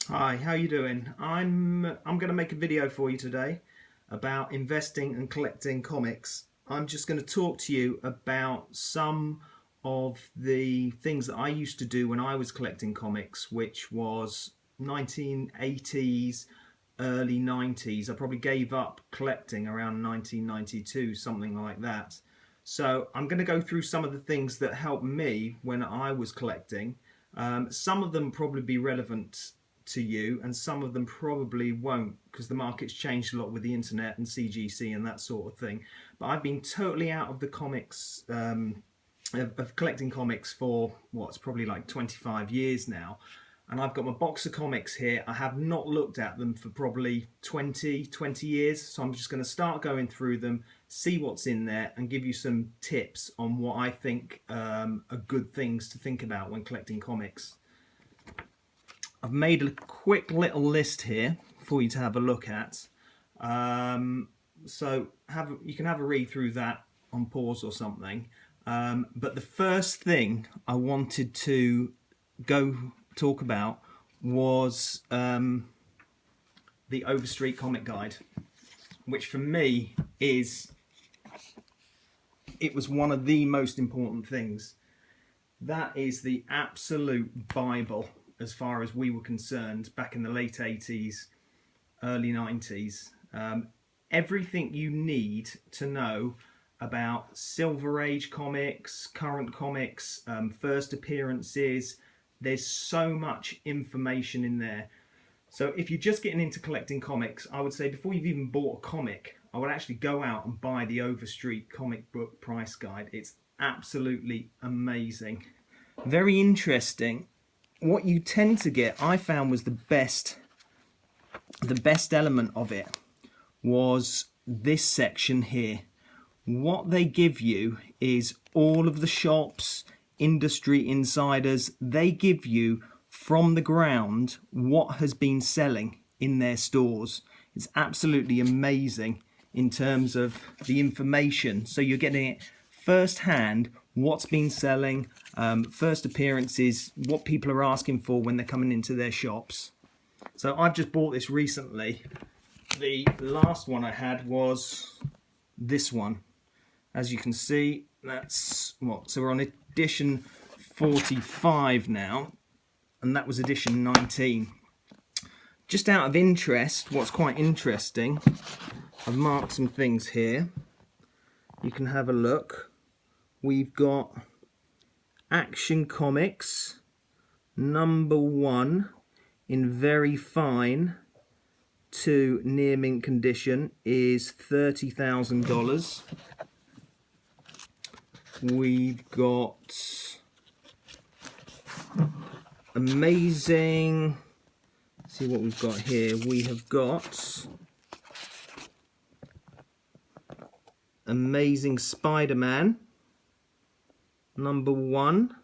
Hi, how you doing? I'm going to make a video for you today about investing and collecting comics. I'm just going to talk to you about some of the things that I used to do when I was collecting comics, which was 1980s, early 90s. I probably gave up collecting around 1992, something like that. So I'm going to go through some of the things that helped me when I was collecting. Some of them probably be relevant to you, and some of them probably won't because the market's changed a lot with the internet and CGC and that sort of thing. But I've been totally out of the comics, of collecting comics for what's probably like 25 years now. And I've got my box of comics here. I have not looked at them for probably 20 years. So I'm just going to start going through them, see what's in there, and give you some tips on what I think are good things to think about when collecting comics. I've made a quick little list here for you to have a look at. So you can have a read through that on pause or something. But the first thing I wanted to go talk about was the Overstreet Comic Guide, which for me it was one of the most important things. That is the absolute Bible as far as we were concerned back in the late 80s, early 90s. Everything you need to know about Silver Age comics, current comics, first appearances. There's so much information in there. So if you're just getting into collecting comics, I would say before you've even bought a comic, I would actually go out and buy the Overstreet comic book price guide. It's absolutely amazing. Very interesting. What you tend to get, I found, was the best element of it was this section here. What they give you is all of the shops, industry insiders. They give you from the ground what has been selling in their stores. It's absolutely amazing in terms of the information. So you're getting it firsthand, what's been selling, first appearances, what people are asking for when they're coming into their shops. So I've just bought this recently. The last one I had was this one. As you can see, that's what? So we're on edition 45 now, and that was edition 19. Just out of interest, what's quite interesting, I've marked some things here. You can have a look. We've got Action Comics #1 in very fine to near mint condition is $30,000. We've got amazing, let's see what we've got here. We have got Amazing Spider-Man #1,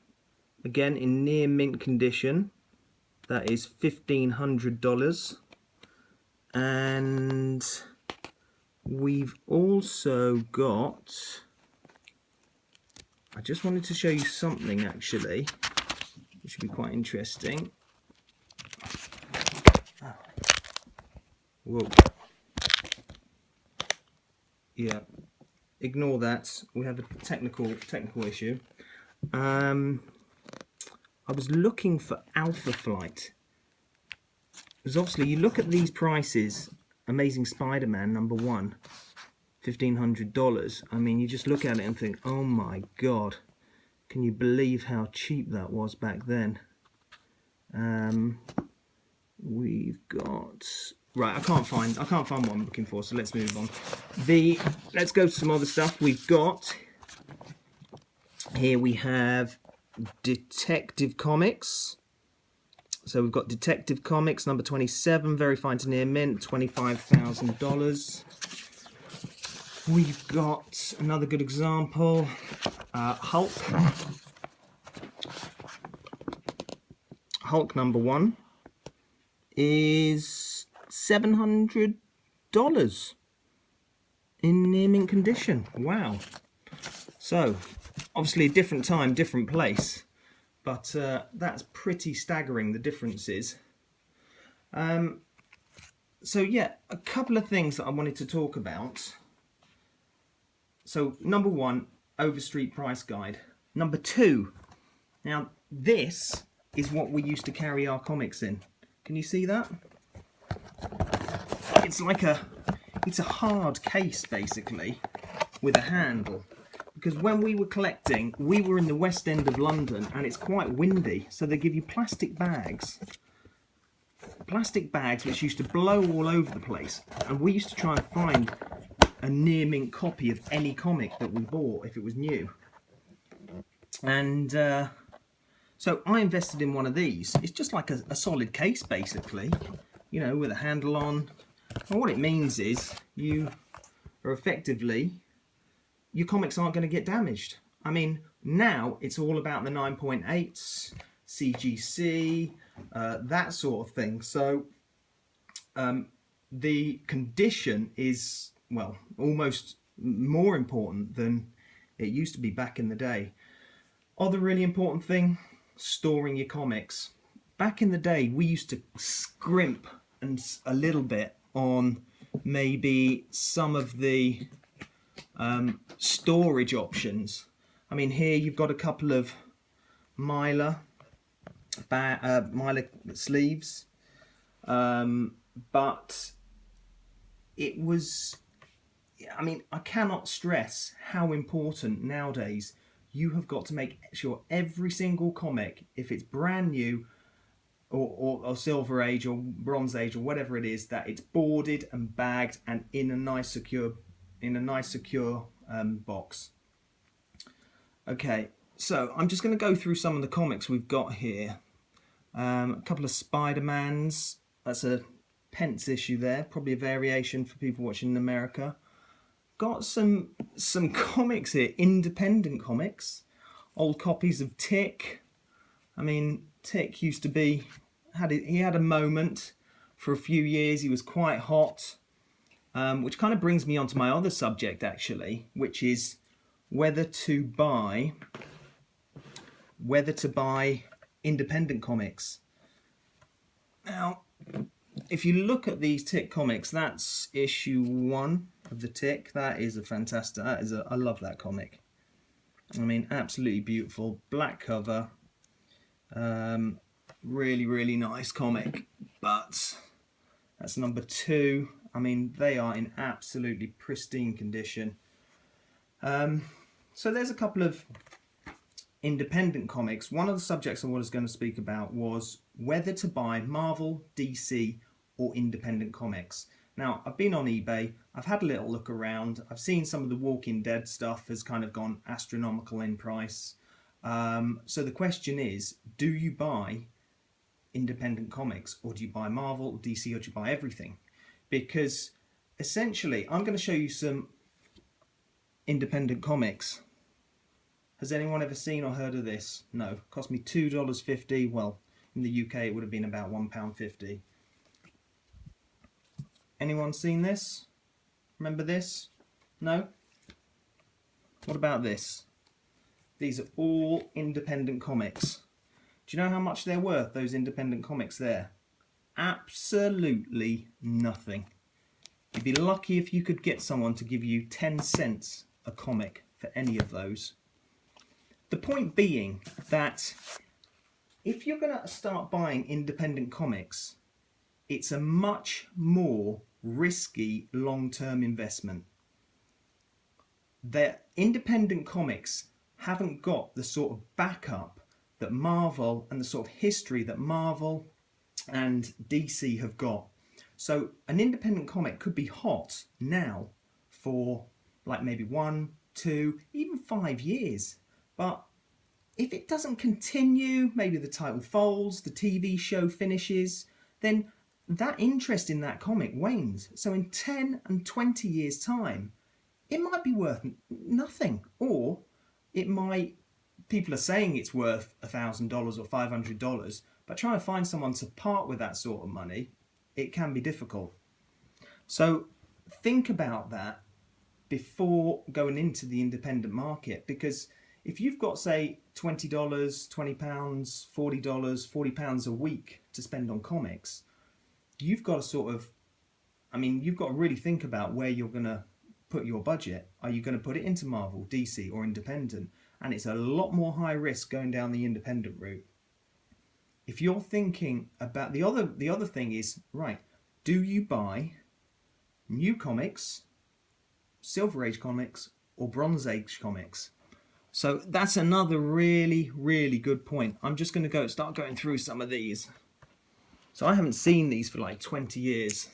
again in near mint condition. That is $1,500. And we've also got, I just wanted to show you something actually, which should be quite interesting. Whoa. Yeah, ignore that. We have a technical issue. I was looking for Alpha Flight. Because obviously you look at these prices, Amazing Spider-Man #1, $1,500. I mean, you just look at it and think, oh my god, can you believe how cheap that was back then? We've got, right, I can't find what I'm looking for, so let's move on. Let's go to some other stuff. We've got here, we have Detective Comics. So we've got Detective Comics #27, very fine to near mint, $25,000. We've got another good example, Hulk. Hulk #1 is $700 in near mint condition. Wow. So obviously a different time, different place, but that's pretty staggering, the differences. So yeah, a couple of things that I wanted to talk about. So number one, Overstreet Price Guide. Number two, now this is what we used to carry our comics in. Can you see that? It's a hard case basically with a handle. Because when we were collecting, we were in the West End of London and it's quite windy, so they give you plastic bags which used to blow all over the place, and we used to try and find a near mint copy of any comic that we bought if it was new. And so I invested in one of these. It's just like a solid case basically, you know, with a handle on. And what it means is you are effectively, your comics aren't going to get damaged. I mean, now it's all about the 9.8s, CGC, that sort of thing. So the condition is, well, almost more important than it used to be back in the day. Other really important thing, storing your comics. Back in the day, we used to scrimp a little bit on maybe some of the storage options. I mean, here you've got a couple of Mylar sleeves, but it was, I mean, I cannot stress how important nowadays you have got to make sure every single comic, if it's brand new or Silver Age or Bronze Age or whatever it is, that it's boarded and bagged and in a nice secure box. Okay, so I'm just going to go through some of the comics we've got here. A couple of Spider-Mans. That's a pence issue there, probably a variation for people watching in America. Got some comics here, independent comics, old copies of Tick. I mean, Tick used to be, he had a moment for a few years. He was quite hot, which kind of brings me on to my other subject actually, which is whether to buy independent comics. Now, if you look at these Tick comics, that's issue 1 of the Tick. That is a fantastic, I love that comic. I mean, absolutely beautiful, black cover, really, really nice comic. But that's number 2. I mean, they are in absolutely pristine condition. So there's a couple of independent comics. One of the subjects I was going to speak about was whether to buy Marvel, DC, or independent comics. Now, I've been on eBay, I've had a little look around, I've seen some of the Walking Dead stuff has kind of gone astronomical in price. So the question is, do you buy independent comics, or do you buy Marvel, DC, or do you buy everything? Because essentially, I'm going to show you some independent comics. Has anyone ever seen or heard of this? No. It cost me $2.50. Well, in the UK it would have been about £1.50. Anyone seen this? Remember this? No? What about this? These are all independent comics. Do you know how much they're worth, those independent comics there? Absolutely nothing. You'd be lucky if you could get someone to give you 10 cents a comic for any of those. The point being that if you're going to start buying independent comics, it's a much more risky long-term investment. The independent comics haven't got the sort of backup that Marvel and the sort of history that Marvel and DC have got. So an independent comic could be hot now for like maybe 1, 2, even 5 years. But if it doesn't continue, maybe the title folds, the TV show finishes, then that interest in that comic wanes. So in 10 and 20 years' time, it might be worth nothing. Or it might, people are saying it's worth $1,000 or $500, but trying to find someone to part with that sort of money, it can be difficult. So think about that before going into the independent market, because if you've got, say, $20, £20, $40, £40 a week to spend on comics, you've got to sort of, I mean, you've got to really think about where you're going to put your budget. Are you going to put it into Marvel, DC, or independent? And it's a lot more high risk going down the independent route. If you're thinking about the other thing is, right, do you buy new comics, Silver Age comics, or Bronze Age comics? So that's another really, really good point. I'm just going to start going through some of these. So I haven't seen these for like 20 years.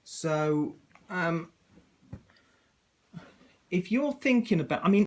So if you're thinking about, I mean,